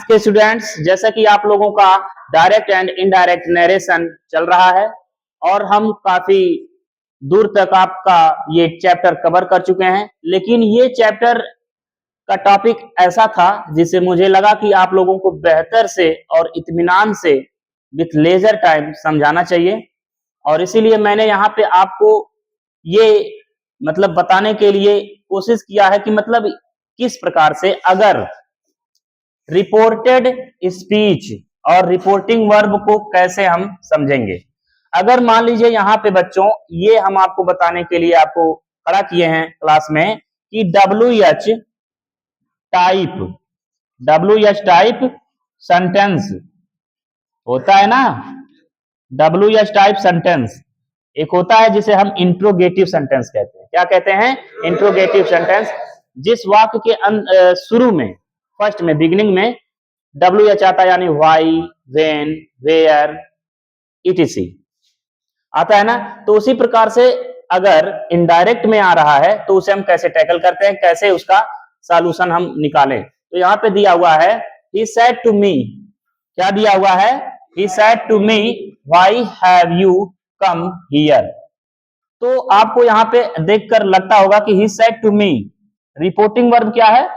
के स्टूडेंट्स, जैसा कि आप लोगों का डायरेक्ट एंड इनडायरेक्ट नरेशन चल रहा है और हम काफी दूर तक आपका ये चैप्टर कवर कर चुके हैं, लेकिन ये चैप्टर का टॉपिक ऐसा था जिसे मुझे लगा कि आप लोगों को बेहतर से और इत्मीनान से विथ लेजर टाइम समझाना चाहिए और इसीलिए मैंने यहाँ पे आपको ये मतलब बताने के लिए कोशिश किया है कि मतलब किस प्रकार से अगर रिपोर्टेड स्पीच और रिपोर्टिंग वर्ब को कैसे हम समझेंगे। अगर मान लीजिए यहाँ पे बच्चों ये हम आपको बताने के लिए आपको खड़ा किए हैं क्लास में कि WH टाइप सेंटेंस होता है ना, WH टाइप सेंटेंस एक होता है जिसे हम इंट्रोगेटिव सेंटेंस कहते हैं। क्या कहते हैं? Interrogative sentence. जिस वाक्य के शुरू में फर्स्ट में बिगिनिंग में WH आता है, यानी व्हाई, व्हेन, वेयर, etc आता है ना, तो उसी प्रकार से अगर इनडायरेक्ट में आ रहा है तो उसे हम कैसे टैकल करते हैं, कैसे उसका सॉल्यूशन हम निकालें। तो यहाँ पे दिया हुआ है he said to me, क्या दिया हुआ है? he said to me why have you come here। तो आपको यहाँ पे देखकर लगता होगा कि he said to me reporting verb क्या है?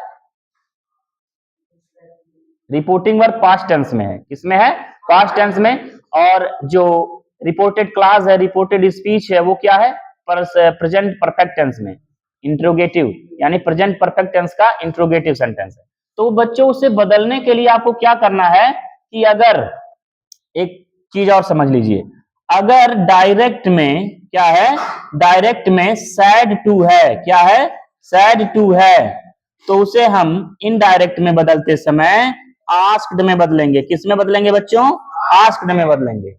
रिपोर्टिंग वर्ब पास्ट टेंस में है। किसमें है? पास्ट टेंस में। और जो रिपोर्टेड क्लास है, रिपोर्टेड स्पीच है, वो क्या है? प्रेजेंट परफेक्ट टेंस में। इंट्रोगेटिव यानी प्रेजेंट परफेक्ट टेंस का इंट्रोगेटिव सेंटेंस है। तो बच्चों उसे बदलने के लिए आपको क्या करना है कि अगर एक चीज और समझ लीजिए, अगर डायरेक्ट में क्या है? डायरेक्ट में सैड टू है, क्या है? सैड टू है, तो उसे हम इनडायरेक्ट में बदलते समय आस्क्ड में बदलेंगे। किस में बदलेंगे बच्चों? आस्क्ड में बदलेंगे।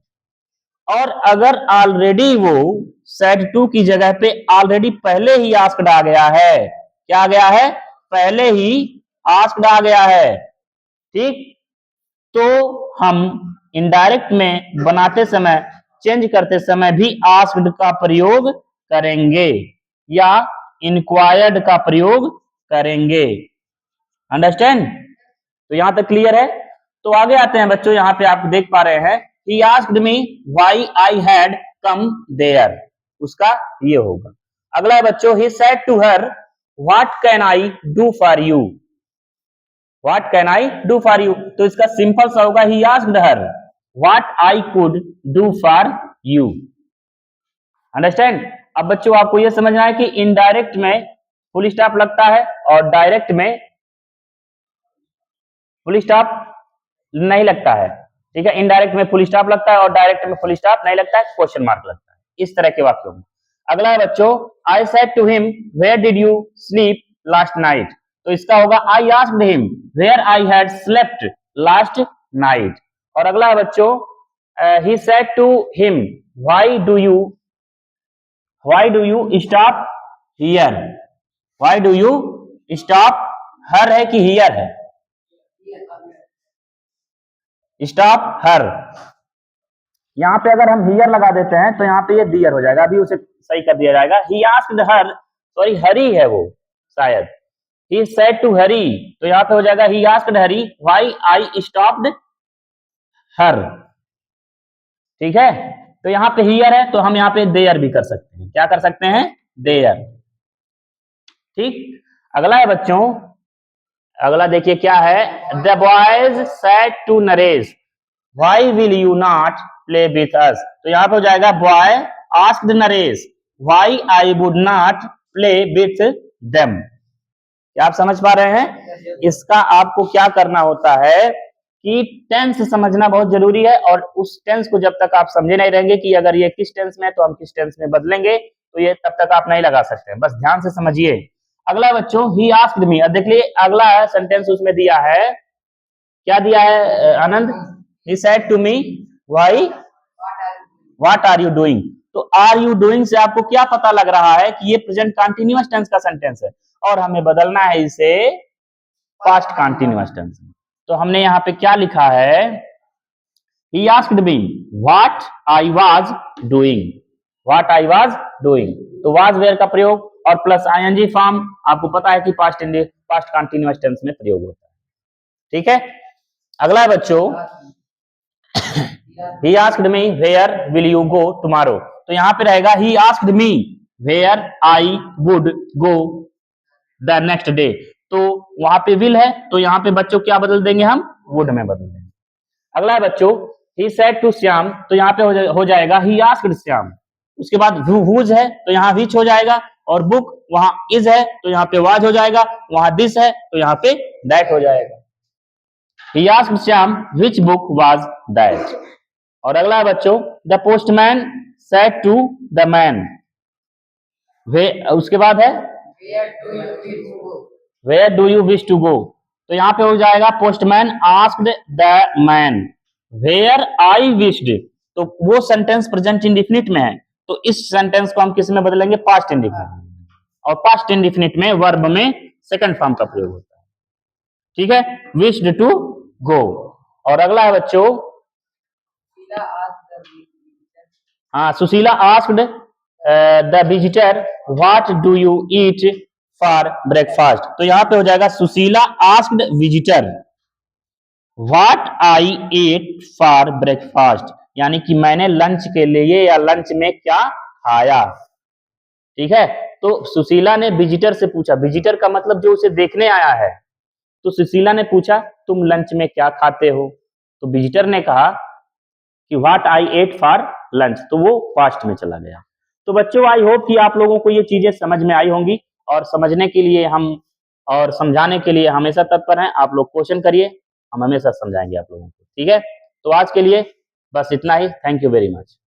और अगर ऑलरेडी वो सैड टू की जगह पे ऑलरेडी पहले ही आस्क्ड आ गया है, क्या आ गया है? पहले ही आस्क्ड आ गया है, ठीक, तो हम इनडायरेक्ट में बनाते समय, चेंज करते समय भी आस्क्ड का प्रयोग करेंगे या इंक्वायर्ड का प्रयोग करेंगे। अंडरस्टैंड? तो यहां तक क्लियर है? तो आगे आते हैं बच्चों। यहां पे आप देख पा रहे हैं he asked me why I had come there, उसका ये होगा। अगला है बच्चों he said to her what can I do for you, what can I do for you, तो इसका सिंपल सा होगा he asked her what I could do for you। Understand? अब बच्चों आपको यह समझना है कि इनडायरेक्ट में फुल स्टॉप लगता है और डायरेक्ट में फुल स्टॉप नहीं लगता है, ठीक है। इनडायरेक्ट में फुल स्टॉप लगता है और डायरेक्ट में फुल स्टॉप नहीं लगता है, क्वेश्चन मार्क लगता है, इस तरह के वाक्यों में। अगला है बच्चों I said to him where did you sleep last night, तो इसका होगा I asked him where I had slept last night. और अगला है बच्चों he said to him why do you stop here, why do you stop, her है कि here है? Stop her. यहां पे अगर हम हियर लगा देते हैं तो यहाँ पे ये डियर हो जाएगा, अभी उसे सही कर दिया जाएगा। ही आस्क्ड हर, सॉरी हरी है वो शायद, ही सेड टू हरी, तो यहाँ पे हो जाएगा he asked her why I stopped her, ठीक है। तो यहाँ पे हियर है तो हम यहाँ पे देयर भी कर सकते हैं। क्या कर सकते हैं? देयर, ठीक। अगला है बच्चों, अगला देखिए क्या है, the boys said to Naresh why will you not play with us, तो यहाँ पे हो जाएगा boy asked Naresh why I would not play with them. क्या आप समझ पा रहे हैं? इसका आपको क्या करना होता है कि टेंस समझना बहुत जरूरी है, और उस टेंस को जब तक आप समझे नहीं रहेंगे कि अगर ये किस टेंस में है तो हम किस टेंस में बदलेंगे, तो ये तब तक आप नहीं लगा सकते। बस ध्यान से समझिए। अगला बच्चों ही आस्क्ड मी, अब देखिए अगला सेंटेंस उसमें दिया है, क्या दिया है आनंद? he said to me why what are you doing, तो आर यू डूइंग से आपको क्या पता लग रहा है कि ये प्रेजेंट कंटीन्यूअस टेंस का सेंटेंस है और हमें बदलना है इसे पास्ट कंटीन्यूअस टेंस में। तो हमने यहाँ पे क्या लिखा है, he asked me what I was doing, what I was doing, तो was where का प्रयोग और प्लस ing फॉर्म आपको पता है कि पास्ट कंटीन्यूअस टेंस में प्रयोग होता है, ठीक है। अगला है बच्चों, he asked me where will you go tomorrow। तो यहाँ पे रहेगा he asked me where I would go the next day। तो वहां पे will है, तो यहाँ पे बच्चों क्या बदल देंगे हम, would में बदल देंगे। अगला है बच्चों, he said to श्याम, तो यहाँ पे हो जाएगा he asked श्याम। उसके बाद whose है तो यहाँ which हो जाएगा, और book वहां is है तो यहाँ पे was हो जाएगा, वहां this है तो यहाँ पे that हो जाएगा। he asked Shyam which book was that। और अगला है बच्चों, the postman said to the man। उसके बाद है where do you wish to go। तो यहाँ पे हो जाएगा postman asked the man where I wished। तो वो सेंटेंस प्रेजेंट इंडिफिनिट में है, तो इस सेंटेंस को हम किस में बदलेंगे, पास्ट इंडिफिनिट। और पास्ट इंडिफिनिट में वर्ब में सेकंड फॉर्म का प्रयोग होता है। ठीक है, विश्ड टू गो। और अगला है बच्चों, हाँ, Sushila asked the visitor what do you eat for breakfast. तो यहाँ पे हो जाएगा Sushila asked visitor what I ate for breakfast, यानी कि मैंने लंच के लिए या लंच में क्या खाया। ठीक है, तो सुशीला ने विजिटर से पूछा, विजिटर का मतलब जो उसे देखने आया है, तो सुशीला ने पूछा तुम लंच में क्या खाते हो, तो विजिटर ने कहा कि what I ate for lunch, तो वो पास्ट में चला गया। तो बच्चों, आई होप कि आप लोगों को ये चीजें समझ में आई होंगी, और समझने के लिए हम और समझाने के लिए हमेशा तत्पर हैं। आप लोग क्वेश्चन करिए, हम हमेशा समझाएंगे आप लोगों को। ठीक है, तो आज के लिए बस इतना ही। Thank you very much.